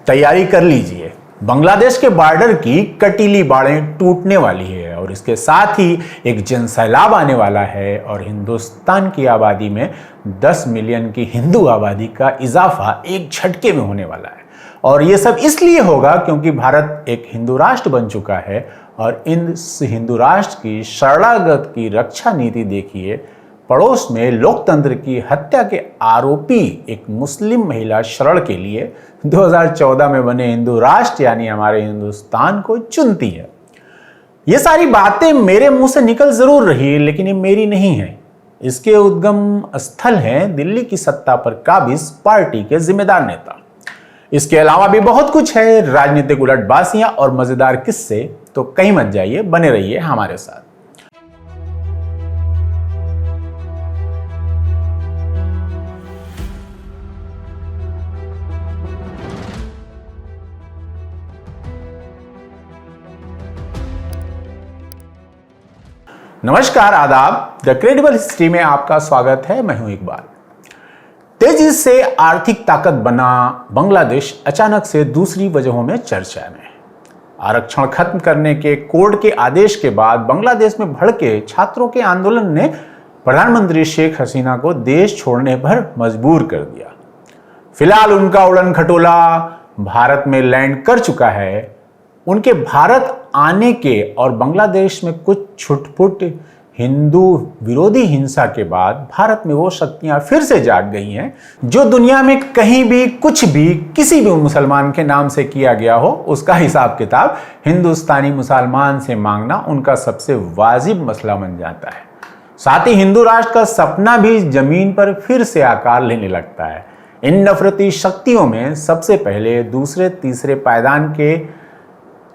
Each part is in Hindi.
तैयारी कर लीजिए, बांग्लादेश के बॉर्डर की कटीली बाड़ें टूटने वाली है और इसके साथ ही एक जनसैलाब आने वाला है और हिंदुस्तान की आबादी में 10 मिलियन की हिंदू आबादी का इजाफा एक झटके में होने वाला है। और ये सब इसलिए होगा क्योंकि भारत एक हिंदू राष्ट्र बन चुका है और इस हिंदू राष्ट्र की शरणागत की रक्षा नीति देखिए। पड़ोस में लोकतंत्र की हत्या के आरोपी एक मुस्लिम महिला शरण के लिए 2014 में बने हिंदू राष्ट्र यानी हमारे हिंदुस्तान को चुनती है। ये सारी बातें मेरे मुंह से निकल जरूर रही है, लेकिन ये मेरी नहीं है। इसके उद्गम स्थल हैं दिल्ली की सत्ता पर काबिज पार्टी के जिम्मेदार नेता। इसके अलावा भी बहुत कुछ है, राजनीतिक उलटबाजियां और मजेदार किस्से। तो कहीं मत जाइए, बने रहिए हमारे साथ। नमस्कार, आदाब। द क्रेडिबल हिस्ट्री में आपका स्वागत है। मैं हूं इकबाल। तेजी से आर्थिक ताकत बना बांग्लादेश अचानक से दूसरी वजहों में चर्चा में। आरक्षण खत्म करने के कोर्ट के आदेश के बाद बांग्लादेश में भड़के छात्रों के आंदोलन ने प्रधानमंत्री शेख हसीना को देश छोड़ने पर मजबूर कर दिया। फिलहाल उनका उड़न खटोला भारत में लैंड कर चुका है। उनके भारत आने के और बांग्लादेश में कुछ छुटपुट हिंदू विरोधी हिंसा के बाद भारत में वो शक्तियां फिर से जाग गई हैं जो दुनिया में कहीं भी कुछ भी किसी भी मुसलमान के नाम से किया गया हो उसका हिसाब किताब हिंदुस्तानी मुसलमान से मांगना उनका सबसे वाजिब मसला बन जाता है। साथ ही हिंदू राष्ट्र का सपना भी जमीन पर फिर से आकार लेने लगता है। इन नफरती शक्तियों में सबसे पहले दूसरे तीसरे पायदान के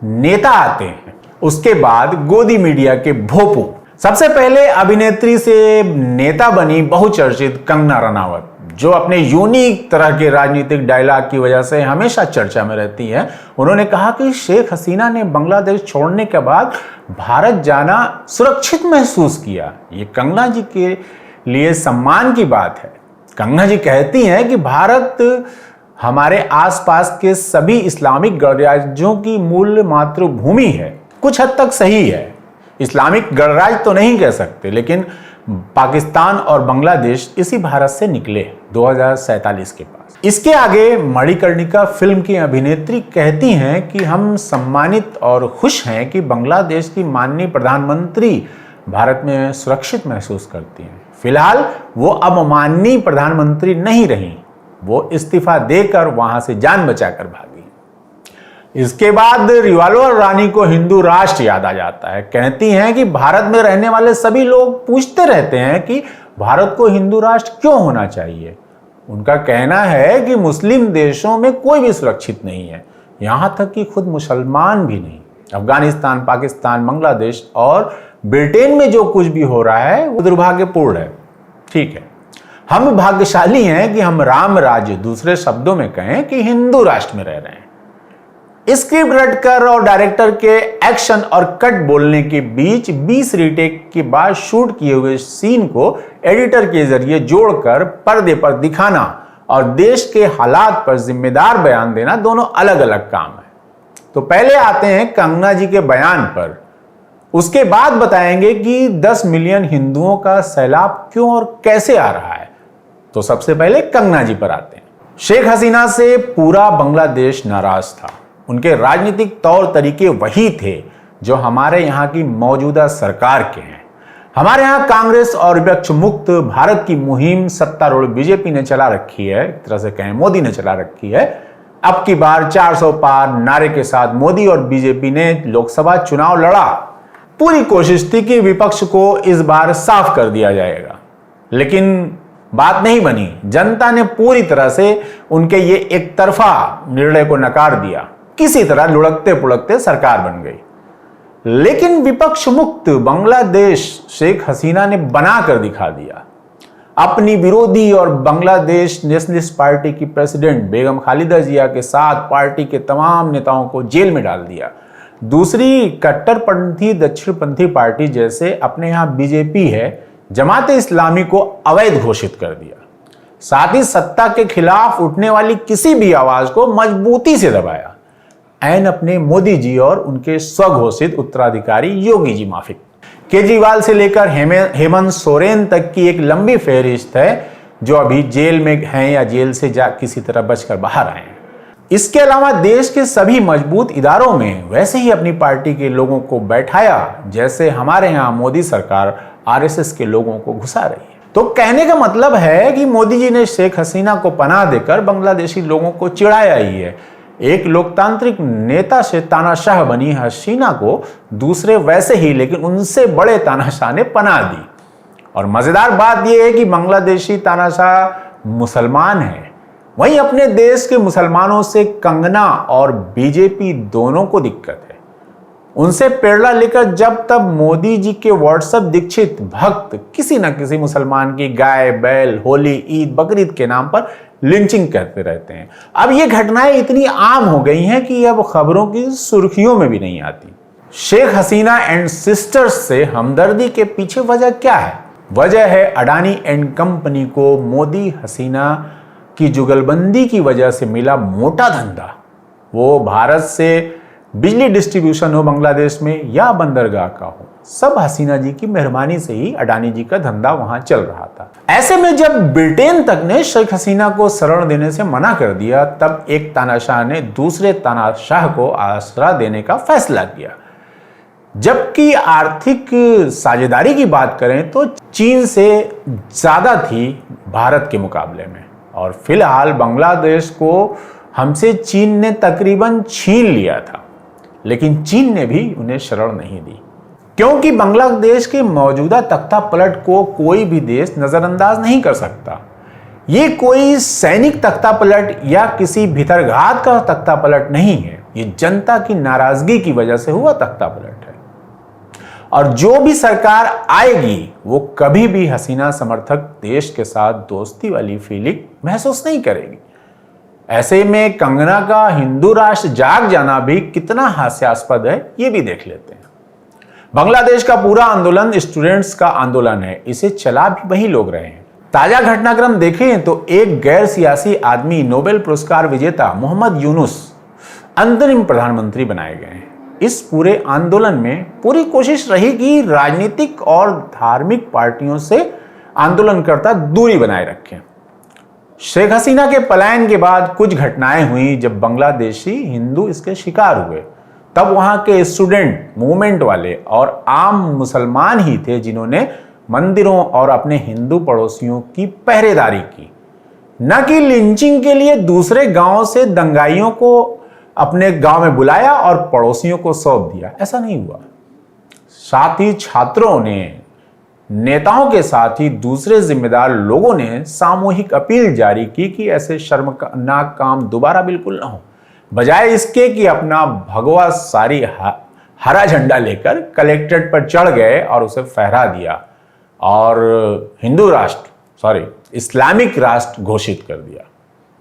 नेता आते हैं, उसके बाद गोदी मीडिया के भोपू। सबसे पहले अभिनेत्री से नेता बनी बहुचर्चित कंगना रनावत, जो अपने यूनिक तरह के राजनीतिक डायलॉग की वजह से हमेशा चर्चा में रहती है। उन्होंने कहा कि शेख हसीना ने बांग्लादेश छोड़ने के बाद भारत जाना सुरक्षित महसूस किया। ये कंगना जी के लिए सम्मान की बात है। कंगना जी कहती हैं कि भारत हमारे आसपास के सभी इस्लामिक गणराज्यों की मूल मातृभूमि है। कुछ हद तक सही है, इस्लामिक गणराज्य तो नहीं कह सकते, लेकिन पाकिस्तान और बांग्लादेश इसी भारत से निकले 2047 के पास। इसके आगे मणिकर्णिका फिल्म की अभिनेत्री कहती हैं कि हम सम्मानित और खुश हैं कि बांग्लादेश की माननीय प्रधानमंत्री भारत में सुरक्षित महसूस करती हैं। फिलहाल वो अब माननीय प्रधानमंत्री नहीं रही, वो इस्तीफा देकर वहां से जान बचाकर भागी। इसके बाद रिवाल्वर रानी को हिंदू राष्ट्र याद आ जाता है। कहती हैं कि भारत में रहने वाले सभी लोग पूछते रहते हैं कि भारत को हिंदू राष्ट्र क्यों होना चाहिए। उनका कहना है कि मुस्लिम देशों में कोई भी सुरक्षित नहीं है, यहां तक कि खुद मुसलमान भी नहीं। अफगानिस्तान, पाकिस्तान, बांग्लादेश और ब्रिटेन में जो कुछ भी हो रहा है वो दुर्भाग्यपूर्ण है। ठीक है, हम भाग्यशाली हैं कि हम राम राज्य, दूसरे शब्दों में कहें कि हिंदू राष्ट्र में रह रहे हैं। स्क्रिप्ट रटकर और डायरेक्टर के एक्शन और कट बोलने के बीच 20 रीटेक के बाद शूट किए हुए सीन को एडिटर के जरिए जोड़कर पर्दे पर दिखाना और देश के हालात पर जिम्मेदार बयान देना दोनों अलग अलग काम है। तो पहले आते हैं कंगना जी के बयान पर, उसके बाद बताएंगे कि 10 मिलियन हिंदुओं का सैलाब क्यों और कैसे आ रहा है। तो सबसे पहले कंगना जी पर आते हैं। शेख हसीना से पूरा बांग्लादेश नाराज था। उनके राजनीतिक तौर तरीके वही थे जो हमारे यहाँ की मौजूदा सरकार के हैं। हमारे यहाँ कांग्रेस और विपक्ष मुक्त भारत की मुहिम सत्तारूढ़ बीजेपी ने चला रखी है, एक तरह से कहें मोदी ने चला रखी है। अब की बार 400 पार नारे के साथ मोदी और बीजेपी ने लोकसभा चुनाव लड़ा। पूरी कोशिश थी कि विपक्ष को इस बार साफ कर दिया जाएगा, लेकिन बात नहीं बनी। जनता ने पूरी तरह से उनके ये एक तरफा निर्णय को नकार दिया। किसी तरह लुढ़कते पुढ़कते सरकार बन गई। लेकिन विपक्ष मुक्त बांग्लादेश शेख हसीना ने बनाकर दिखा दिया। अपनी विरोधी और बांग्लादेश नेशनलिस्ट पार्टी की प्रेसिडेंट बेगम खालिदा जिया के साथ पार्टी के तमाम नेताओं को जेल में डाल दिया। दूसरी कट्टरपंथी दक्षिणपंथी पार्टी जैसे अपने यहां बीजेपी है, जमात इस्लामी को अवैध घोषित कर दिया। साथ ही सत्ता के खिलाफ उठने वाली किसी भी आवाज को मजबूती से दबाया। ऐन अपने मोदी जी और उनके स्वघोषित उत्तराधिकारी योगी जी माफिक। केजरीवाल से लेकर हेमंत सोरेन तक की एक लंबी फहरिस्त है जो अभी जेल में हैं या जेल से किसी तरह बचकर बाहर आए हैं। इसके अलावा देश के सभी मजबूत इदारों में वैसे ही अपनी पार्टी के लोगों को बैठाया जैसे हमारे यहाँ मोदी सरकार आरएसएस के लोगों को घुसा रही है। तो कहने का मतलब है कि मोदी जी ने शेख हसीना को पनाह देकर बांग्लादेशी लोगों को चिढ़ाया ही है। एक लोकतांत्रिक नेता से तानाशाह बनी हसीना को दूसरे वैसे ही लेकिन उनसे बड़े तानाशाह ने पनाह दी। और मजेदार बात यह है कि बांग्लादेशी तानाशाह मुसलमान है, वहीं अपने देश के मुसलमानों से कंगना और बीजेपी दोनों को दिक्कत है। उनसे प्रेरणा लेकर जब तब मोदी जी के व्हाट्सएप दीक्षित भक्त किसी न किसी मुसलमान की गाय बैल होली ईद बकरीद के नाम पर लिंचिंग करते रहते हैं। अब ये घटनाएं इतनी आम हो गई हैं कि अब खबरों की सुर्खियों में भी नहीं आती। शेख हसीना एंड सिस्टर्स से हमदर्दी के पीछे वजह क्या है? वजह है अडानी एंड कंपनी को मोदी हसीना की जुगलबंदी की वजह से मिला मोटा धंधा। वो भारत से बिजली डिस्ट्रीब्यूशन हो बांग्लादेश में या बंदरगाह का हो, सब हसीना जी की मेहरबानी से ही अडानी जी का धंधा वहां चल रहा था। ऐसे में जब ब्रिटेन तक ने शेख हसीना को शरण देने से मना कर दिया तब एक तानाशाह ने दूसरे तानाशाह को आसरा देने का फैसला किया। जबकि आर्थिक साझेदारी की बात करें तो चीन से ज्यादा थी भारत के मुकाबले में, और फिलहाल बांग्लादेश को हमसे चीन ने तकरीबन छीन लिया था, लेकिन चीन ने भी उन्हें शरण नहीं दी क्योंकि बांग्लादेश के मौजूदा तख्ता पलट को कोई भी देश नजरअंदाज नहीं कर सकता। ये कोई सैनिक तख्ता पलट या किसी भीतरघात का तख्ता पलट नहीं है, ये जनता की नाराजगी की वजह से हुआ तख्ता पलट है। और जो भी सरकार आएगी वो कभी भी हसीना समर्थक देश के साथ दोस्ती वाली फीलिंग महसूस नहीं करेगी। ऐसे में कंगना का हिंदू राष्ट्र जाग जाना भी कितना हास्यास्पद है ये भी देख लेते हैं। बांग्लादेश का पूरा आंदोलन स्टूडेंट्स का आंदोलन है, इसे चला भी वही लोग रहे हैं। ताजा घटनाक्रम देखें तो एक गैर सियासी आदमी नोबेल पुरस्कार विजेता मोहम्मद यूनुस अंतरिम प्रधानमंत्री बनाए गए हैं। इस पूरे आंदोलन में पूरी कोशिश रही कि राजनीतिक और धार्मिक पार्टियों से आंदोलनकर्ता दूरी बनाए रखें। शेख हसीना के पलायन के बाद कुछ घटनाएं हुई जब बांग्लादेशी हिंदू इसके शिकार हुए। तब वहां के स्टूडेंट मूवमेंट वाले और आम मुसलमान ही थे जिन्होंने मंदिरों और अपने हिंदू पड़ोसियों की पहरेदारी की, न कि लिंचिंग के लिए दूसरे गांव से दंगाइयों को अपने गांव में बुलाया और पड़ोसियों को सौंप दिया। ऐसा नहीं हुआ। साथ ही छात्रों ने, नेताओं के साथ ही दूसरे जिम्मेदार लोगों ने सामूहिक अपील जारी की कि ऐसे शर्मनाक काम दोबारा बिल्कुल ना हो। बजाय इसके कि अपना भगवा सारी हरा झंडा लेकर कलेक्ट्रेट पर चढ़ गए और उसे फहरा दिया और इस्लामिक राष्ट्र घोषित कर दिया।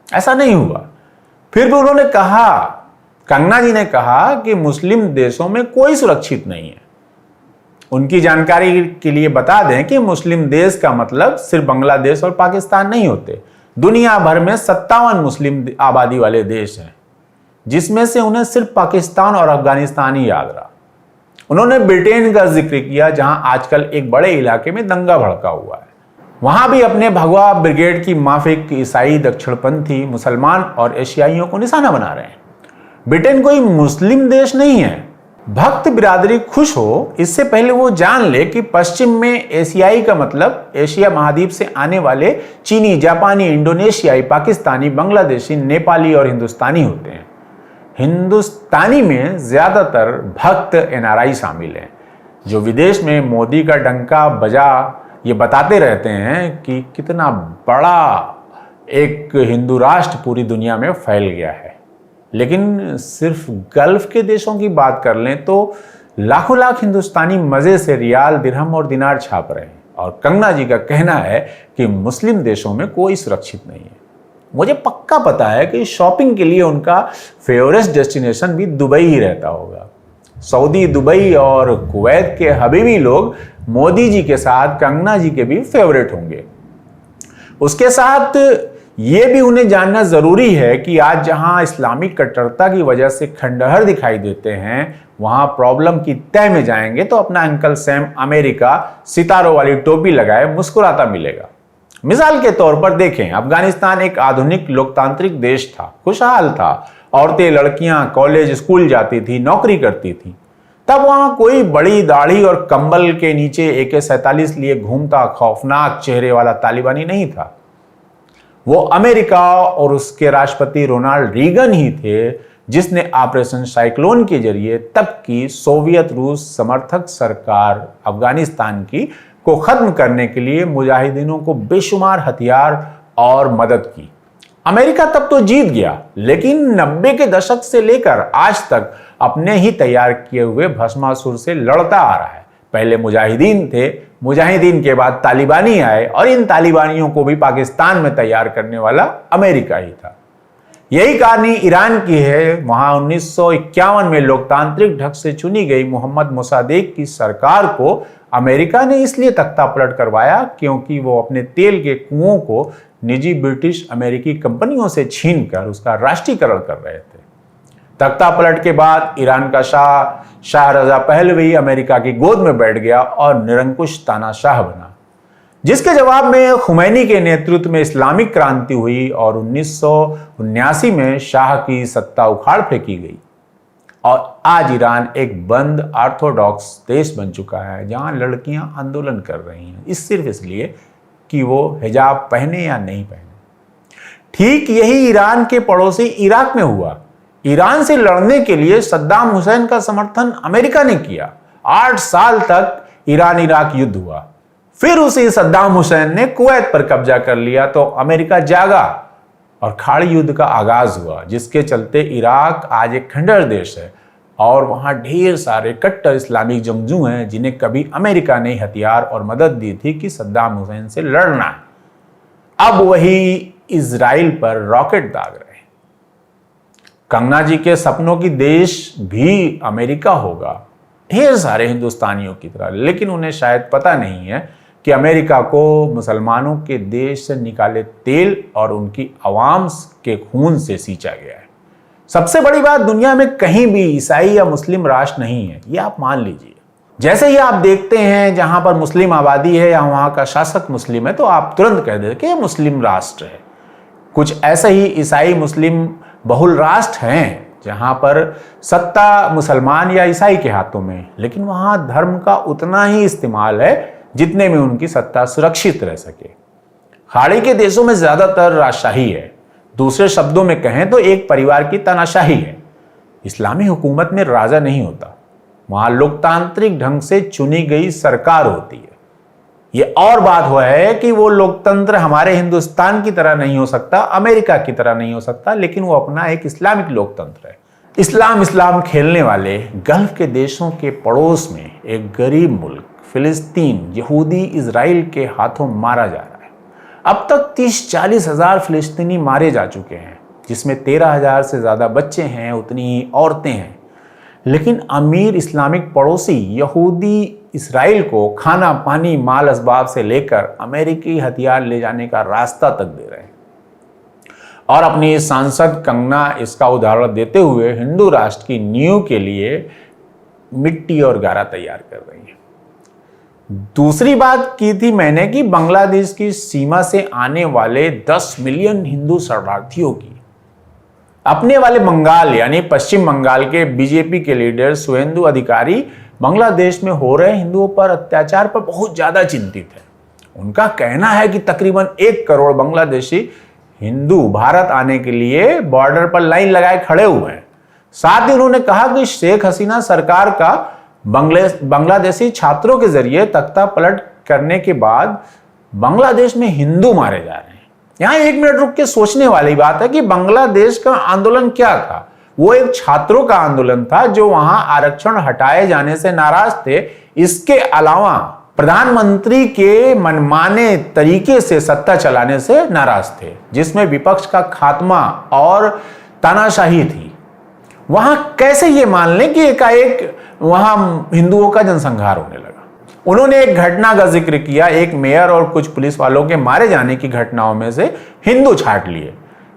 ऐसा नहीं हुआ। फिर भी उन्होंने कहा, कंगना जी ने कहा कि मुस्लिम देशों में कोई सुरक्षित नहीं है। उनकी जानकारी के लिए बता दें कि मुस्लिम देश का मतलब सिर्फ बांग्लादेश और पाकिस्तान नहीं होते। दुनिया भर में 57 मुस्लिम आबादी वाले देश हैं, जिसमें से उन्हें सिर्फ पाकिस्तान और अफगानिस्तान ही याद रहा। उन्होंने ब्रिटेन का जिक्र किया, जहां आजकल एक बड़े इलाके में दंगा भड़का हुआ है। वहां भी अपने भगवा ब्रिगेड की माफिक ईसाई, दक्षिणपंथी, मुसलमान और एशियाइयों को निशाना बना रहे हैं। ब्रिटेन कोई मुस्लिम देश नहीं है। भक्त बिरादरी खुश हो, इससे पहले वो जान ले कि पश्चिम में एशियाई का मतलब एशिया महाद्वीप से आने वाले चीनी, जापानी, इंडोनेशियाई, पाकिस्तानी, बांग्लादेशी, नेपाली और हिंदुस्तानी होते हैं। हिंदुस्तानी में ज्यादातर भक्त एनआरआई शामिल हैं, जो विदेश में मोदी का डंका बजा ये बताते रहते हैं कि कितना बड़ा एक हिंदू राष्ट्र पूरी दुनिया में फैल गया है। लेकिन सिर्फ गल्फ के देशों की बात कर लें तो लाखों लाख हिंदुस्तानी मजे से रियाल, दिरहम और दिनार छाप रहे हैं। और कंगना जी का कहना है कि मुस्लिम देशों में कोई सुरक्षित नहीं है। मुझे पक्का पता है कि शॉपिंग के लिए उनका फेवरेट डेस्टिनेशन भी दुबई ही रहता होगा। सऊदी, दुबई और कुवैत के हबीबी लोग मोदी जी के साथ कंगना जी के भी फेवरेट होंगे। उसके साथ ये भी उन्हें जानना जरूरी है कि आज जहां इस्लामिक कट्टरता की वजह से खंडहर दिखाई देते हैं, वहां प्रॉब्लम की तह में जाएंगे तो अपना अंकल सैम अमेरिका सितारों वाली टोपी लगाए मुस्कुराता मिलेगा। मिसाल के तौर पर देखें, अफगानिस्तान एक आधुनिक लोकतांत्रिक देश था, खुशहाल था, औरतें लड़कियां कॉलेज स्कूल जाती थी, नौकरी करती थी। तब वहां कोई बड़ी दाढ़ी और कंबल के नीचे AK-47 लिए घूमता खौफनाक चेहरे वाला तालिबानी नहीं था। वो अमेरिका और उसके राष्ट्रपति रोनाल्ड रीगन ही थे जिसने ऑपरेशन साइक्लोन के जरिए तब की सोवियत रूस समर्थक सरकार अफगानिस्तान की को खत्म करने के लिए मुजाहिदीनों को बेशुमार हथियार और मदद की। अमेरिका तब तो जीत गया, लेकिन 90 के दशक से लेकर आज तक अपने ही तैयार किए हुए भस्मासुर से लड़ता आ रहा है। पहले मुजाहिदीन थे, मुजाहिदीन के बाद तालिबानी आए और इन तालिबानियों को भी पाकिस्तान में तैयार करने वाला अमेरिका ही था। यही कहानी ईरान की है। वहां 1951 में लोकतांत्रिक ढंग से चुनी गई मोहम्मद मोसादेक की सरकार को अमेरिका ने इसलिए तख्ता पलट करवाया क्योंकि वो अपने तेल के कुओं को निजी ब्रिटिश अमेरिकी कंपनियों से छीनकर उसका राष्ट्रीयकरण कर रहे थे। तख्ता पलट के बाद ईरान का शाह रजा पहलवी अमेरिका की गोद में बैठ गया और निरंकुश तानाशाह बना, जिसके जवाब में खुमैनी के नेतृत्व में इस्लामिक क्रांति हुई और 1979 में शाह की सत्ता उखाड़ फेंकी गई। और आज ईरान एक बंद ऑर्थोडॉक्स देश बन चुका है जहां लड़कियां आंदोलन कर रही हैं, सिर्फ इसलिए कि वो हिजाब पहने या नहीं पहने। ठीक यही ईरान के पड़ोसी इराक में हुआ। ईरान से लड़ने के लिए सद्दाम हुसैन का समर्थन अमेरिका ने किया। 8 साल तक ईरान इराक युद्ध हुआ। फिर उसी सद्दाम हुसैन ने कुवैत पर कब्जा कर लिया तो अमेरिका जागा और खाड़ी युद्ध का आगाज हुआ, जिसके चलते इराक आज एक खंडहर देश है और वहां ढेर सारे कट्टर इस्लामिक जंगजू हैं जिन्हें कभी अमेरिका ने हथियार और मदद दी थी कि सद्दाम हुसैन से लड़ना है। अब वही इजराइल पर रॉकेट दाग रहे हैं। कंगना जी के सपनों की देश भी अमेरिका होगा, ढेर सारे हिंदुस्तानियों की तरह, लेकिन उन्हें शायद पता नहीं है कि अमेरिका को मुसलमानों के देश से निकाले तेल और उनकी आवाम के खून से सींचा गया है। सबसे बड़ी बात, दुनिया में कहीं भी ईसाई या मुस्लिम राष्ट्र नहीं है, ये आप मान लीजिए। जैसे ही आप देखते हैं जहां पर मुस्लिम आबादी है या वहां का शासक मुस्लिम है तो आप तुरंत कह देते कि मुस्लिम राष्ट्र है। कुछ ऐसे ही ईसाई मुस्लिम बहुल राष्ट्र हैं जहां पर सत्ता मुसलमान या ईसाई के हाथों में, लेकिन वहां धर्म का उतना ही इस्तेमाल है जितने में उनकी सत्ता सुरक्षित रह सके। खाड़ी के देशों में ज्यादातर राजशाही है, दूसरे शब्दों में कहें तो एक परिवार की तानाशाही है। इस्लामी हुकूमत में राजा नहीं होता, वहां लोकतांत्रिक ढंग से चुनी गई सरकार होती है। ये और बात हुआ है कि वो लोकतंत्र हमारे हिंदुस्तान की तरह नहीं हो सकता, अमेरिका की तरह नहीं हो सकता, लेकिन वो अपना एक इस्लामिक लोकतंत्र है। इस्लाम खेलने वाले गल्फ के देशों के पड़ोस में एक गरीब मुल्क फिलिस्तीन यहूदी इजराइल के हाथों मारा जा रहा है। अब तक 30-40 हजार फिलिस्तीनी मारे जा चुके हैं, जिसमें 13,000 से ज्यादा बच्चे हैं, उतनी ही औरतें हैं। लेकिन अमीर इस्लामिक पड़ोसी यहूदी इसराइल को खाना पानी माल असबाब से लेकर अमेरिकी हथियार ले जाने का रास्ता तक दे रहे हैं। और अपनी सांसद कंगना इसका उदाहरण देते हुए हिंदू राष्ट्र की नींव के लिए मिट्टी और गारा तैयार कर रही है। दूसरी बात की थी मैंने कि बांग्लादेश की सीमा से आने वाले 10 मिलियन हिंदू शरणार्थियों की अपने वाले बंगाल यानी पश्चिम बंगाल के बीजेपी के लीडर सुवेंदु अधिकारी बांग्लादेश में हो रहे हिंदुओं पर अत्याचार पर बहुत ज्यादा चिंतित है। उनका कहना है कि तकरीबन 1 करोड़ बांग्लादेशी हिंदू भारत आने के लिए बॉर्डर पर लाइन लगाए खड़े हुए हैं। साथ ही उन्होंने कहा कि शेख हसीना सरकार का बांग्लादेशी छात्रों के जरिए तख्ता पलट करने के बाद बांग्लादेश में हिंदू मारे जा रहे हैं। यहां 1 मिनट रुक के सोचने वाली बात है कि बांग्लादेश का आंदोलन क्या था। वो एक छात्रों का आंदोलन था जो वहां आरक्षण हटाए जाने से नाराज थे। इसके अलावा प्रधानमंत्री के मनमाने तरीके से सत्ता चलाने से नाराज थे, जिसमें विपक्ष का खात्मा और तानाशाही थी। वहां कैसे ये मान लें कि एकाएक वहां हिंदुओं का जनसंहार होने लगा। उन्होंने एक घटना का जिक्र किया, एक मेयर और कुछ पुलिस वालों के मारे जाने की घटनाओं में से हिंदू छांट लिए,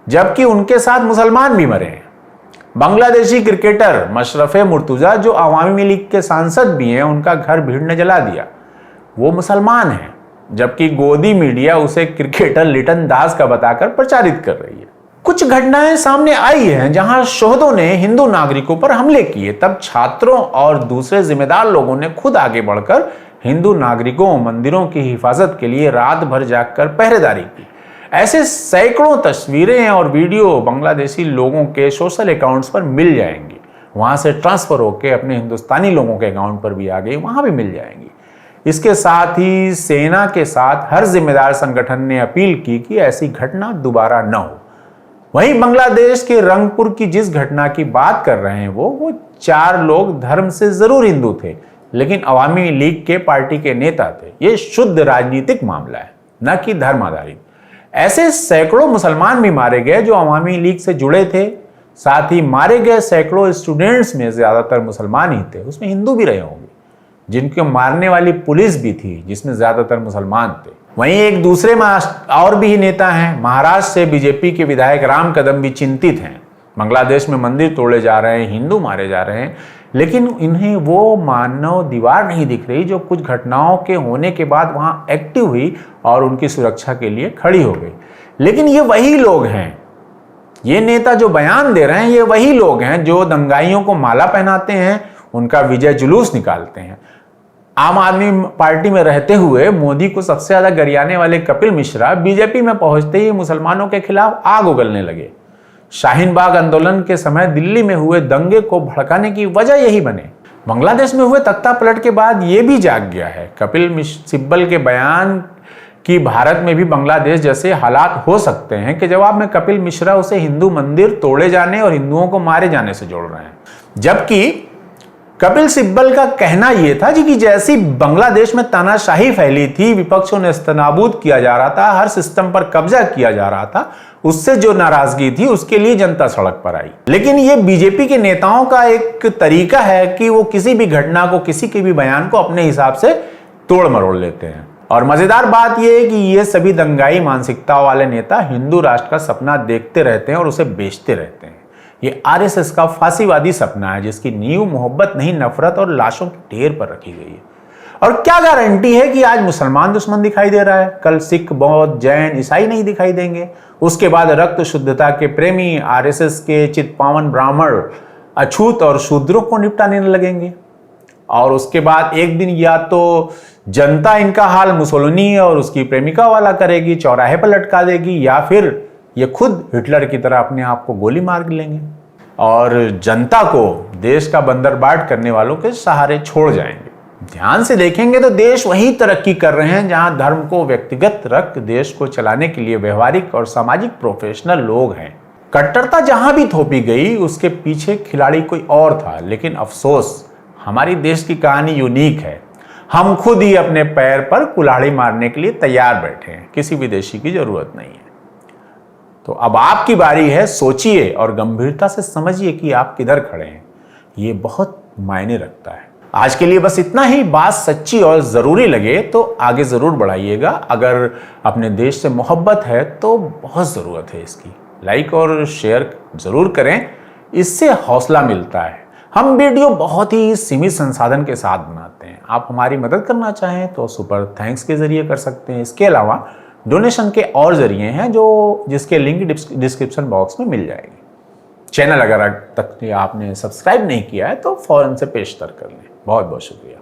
जबकि उनके साथ मुसलमान भी मरे हैं। बांग्लादेशी क्रिकेटर मशरफे मुर्तुजा, जो अवामी लीग के सांसद भी हैं, उनका घर भीड़ ने जला दिया। वो मुसलमान हैं, जबकि गोदी मीडिया उसे क्रिकेटर लिटन दास का बताकर प्रचारित कर रही है। कुछ घटनाएं सामने आई हैं जहां शोहदों ने हिंदू नागरिकों पर हमले किए, तब छात्रों और दूसरे जिम्मेदार लोगों ने खुद आगे बढ़कर हिंदू नागरिकों, मंदिरों की हिफाजत के लिए रात भर जागकर पहरेदारी की। ऐसे सैकड़ों तस्वीरें और वीडियो बांग्लादेशी लोगों के सोशल अकाउंट्स पर मिल जाएंगी। वहां से ट्रांसफर होकर अपने हिंदुस्तानी लोगों के अकाउंट पर भी आ गई, वहां भी मिल जाएंगी। इसके साथ ही सेना के साथ हर जिम्मेदार संगठन ने अपील की कि ऐसी घटना दोबारा न हो। वहीं बांग्लादेश के रंगपुर की जिस घटना की बात कर रहे हैं वो 4 लोग धर्म से जरूर हिंदू थे, लेकिन अवामी लीग के पार्टी के नेता थे। ये शुद्ध राजनीतिक मामला है, न कि धर्म आधारित। ऐसे सैकड़ों मुसलमान भी मारे गए जो अवामी लीग से जुड़े थे। साथ ही मारे गए सैकड़ों स्टूडेंट्स में ज्यादातर मुसलमान ही थे, उसमें हिंदू भी रहे होंगे। जिनको मारने वाली पुलिस भी थी, जिसमें ज्यादातर मुसलमान थे। वहीं एक दूसरे में और भी नेता हैं। महाराष्ट्र से बीजेपी के विधायक राम कदम भी चिंतित हैं। बांग्लादेश में मंदिर तोड़े जा रहे हैं, हिंदू मारे जा रहे हैं, लेकिन इन्हें वो मानव दीवार नहीं दिख रही जो कुछ घटनाओं के होने के बाद वहां एक्टिव हुई और उनकी सुरक्षा के लिए खड़ी हो गई। लेकिन ये वही लोग हैं, ये नेता जो बयान दे रहे हैं, ये वही लोग हैं जो दंगाइयों को माला पहनाते हैं, उनका विजय जुलूस निकालते हैं। आम आदमी पार्टी में रहते हुए मोदी को सबसे ज्यादा गरियाने वाले कपिल मिश्रा बीजेपी में पहुंचते ही मुसलमानों के खिलाफ आग उगलने लगे। शाहीन बाग आंदोलन के समय दिल्ली में हुए दंगे को भड़काने की वजह यही बने। बांग्लादेश में हुए तख्ता पलट के बाद यह भी जाग गया है कपिल सिब्बल के बयान कि भारत में भी बांग्लादेश जैसे हालात हो सकते हैं, के जवाब में कपिल मिश्रा उसे हिंदू मंदिर तोड़े जाने और हिंदुओं को मारे जाने से जोड़ रहे हैं। जबकि कपिल सिब्बल का कहना यह था कि जैसी बांग्लादेश में तानाशाही फैली थी, विपक्षों ने इस्तेनाबूद किया जा रहा था, हर सिस्टम पर कब्जा किया जा रहा था, उससे जो नाराजगी थी उसके लिए जनता सड़क पर आई। लेकिन यह बीजेपी के नेताओं का एक तरीका है कि वो किसी भी घटना को, किसी के भी बयान को अपने हिसाब से तोड़ मरोड़ लेते हैं। और मजेदार बात यह है कि ये सभी दंगाई मानसिकता वाले नेता हिंदू राष्ट्र का सपना देखते रहते हैं और उसे बेचते रहते हैं। ये आरएसएस का फांसीवादी सपना है, जिसकी नींव मोहब्बत नहीं, नफरत और लाशों के ढेर पर रखी गई है। और क्या गारंटी है कि आज मुसलमान दुश्मन दिखाई दे रहा है, कल सिख, बौद्ध, जैन, ईसाई नहीं दिखाई देंगे? उसके बाद रक्त शुद्धता के प्रेमी आरएसएस के चितपावन ब्राह्मण अछूत और शूद्रों को निपटाने लगेंगे। और उसके बाद एक दिन या तो जनता इनका हाल मुसोलिनी और उसकी प्रेमिका वाला करेगी, चौराहे पर लटका देगी, या फिर ये खुद हिटलर की तरह अपने आप को गोली मार लेंगे और जनता को देश का बंदरबाट करने वालों के सहारे छोड़ जाएंगे। ध्यान से देखेंगे तो देश वही तरक्की कर रहे हैं जहां धर्म को व्यक्तिगत रख देश को चलाने के लिए व्यवहारिक और सामाजिक प्रोफेशनल लोग हैं। कट्टरता जहां भी थोपी गई उसके पीछे खिलाड़ी कोई और था। लेकिन अफसोस, हमारी देश की कहानी यूनिक है। हम खुद ही अपने पैर पर कुल्हाड़ी मारने के लिए तैयार बैठे हैं, किसी विदेशी की जरूरत नहीं है। तो अब आपकी बारी है, सोचिए और गंभीरता से समझिए कि आप किधर खड़े हैं। ये बहुत मायने रखता है। आज के लिए बस इतना ही। बात सच्ची और ज़रूरी लगे तो आगे ज़रूर बढ़ाइएगा। अगर अपने देश से मोहब्बत है तो बहुत ज़रूरत है इसकी। लाइक और शेयर ज़रूर करें, इससे हौसला मिलता है। हम वीडियो बहुत ही सीमित संसाधन के साथ बनाते हैं। आप हमारी मदद करना चाहें तो सुपर थैंक्स के ज़रिए कर सकते हैं। इसके अलावा डोनेशन के और जरिए हैं जिसके लिंक डिस्क्रिप्शन बॉक्स में मिल जाएगी। चैनल अगर तक आपने सब्सक्राइब नहीं किया है तो फौरन से पेशतर कर लें। बहुत बहुत शुक्रिया।